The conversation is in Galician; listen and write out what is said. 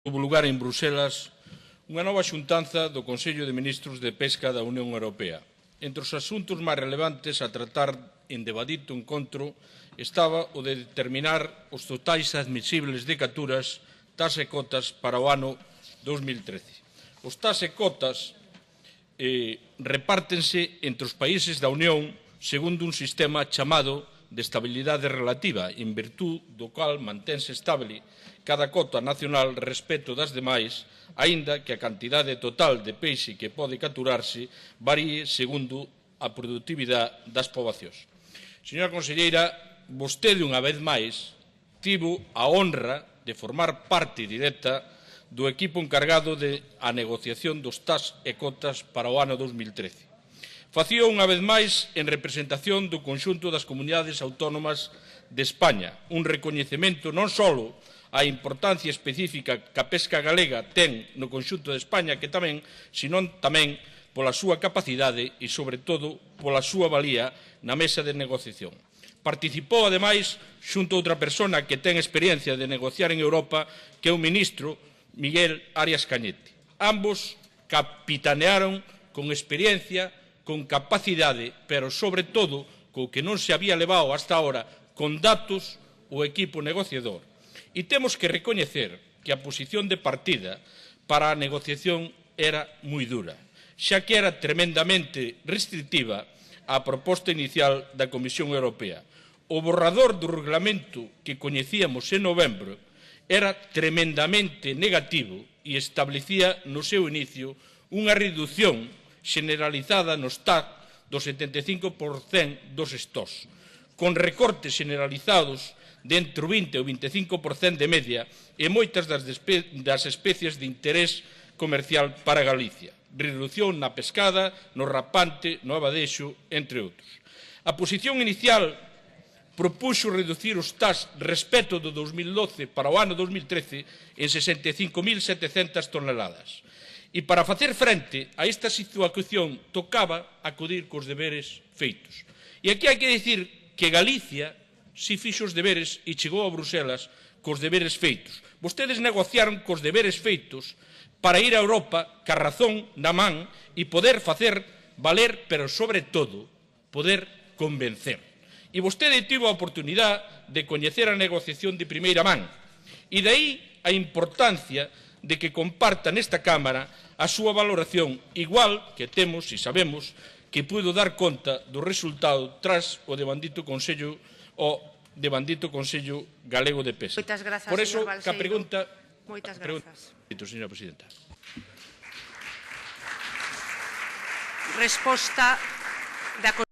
Houbo lugar en Bruselas unha nova xuntanza do Consello de Ministros de Pesca da Unión Europea. Entre os asuntos máis relevantes a tratar en devadito encontro estaba o de determinar os totais admisibles de capturas, tas e cotas para o ano 2013. Os tas e cotas repártense entre os países da Unión segundo un sistema chamado de estabilidade relativa, en virtud do cual mantense estable cada cota nacional respecto das demais, aínda que a cantidade total de peixe que pode capturarse varíe segundo a produtividade das poboacións. Señora conselleira, vostede unha vez máis tivo a honra de formar parte directa do equipo encargado de a negociación dos tas e cotas para o ano 2013. Facía unha vez máis en representación do conxunto das comunidades autónomas de España, un recoñecemento non só a importancia específica que a pesca galega ten no conxunto de España, que tamén, senón tamén pola súa capacidade e, sobre todo, pola súa valía na mesa de negociación. Participou, ademais, xunto a outra persona que ten experiencia de negociar en Europa, que é o ministro Miguel Arias Cañete. Ambos capitanearon con experiencia, con capacidade, pero, sobre todo, co que non se había levado hasta ahora, con datos, o equipo negociador. E temos que recoñecer que a posición de partida para a negociación era moi dura, xa que era tremendamente restrictiva a proposta inicial da Comisión Europea. O borrador do regulamento que coñecíamos en novembro era tremendamente negativo e establecía no seu inicio unha reducción generalizada nos TAC do 75% dos stocks, con recortes generalizados de entre o 20 e o 25% de media e moitas das especies de interés comercial para Galicia. Reducción na pescada, no rapante, no abadexo, entre outros. A posición inicial propuxo reducir os TAS respecto do 2012 para o ano 2013 en 65.700 toneladas. E para facer frente a esta situación tocaba acudir cos deberes feitos. E aquí hai que dicir que Galicia si fixo os deberes e chegou a Bruselas cos deberes feitos. Vostedes negociaron cos deberes feitos para ir a Europa ca razón na man e poder facer valer, pero sobre todo, poder convencer. E vostede tivo a oportunidade de coñecer a negociación de primeira man. E dai a importancia de que comparta nesta Cámara a súa valoración, igual que temos e sabemos que puido dar conta do resultado tras o devandito Consello Galego de Pesca. Moitas grazas, por eso, señor Balseiro. a pregunta... Moitas grazas. Señora presidenta. Resposta da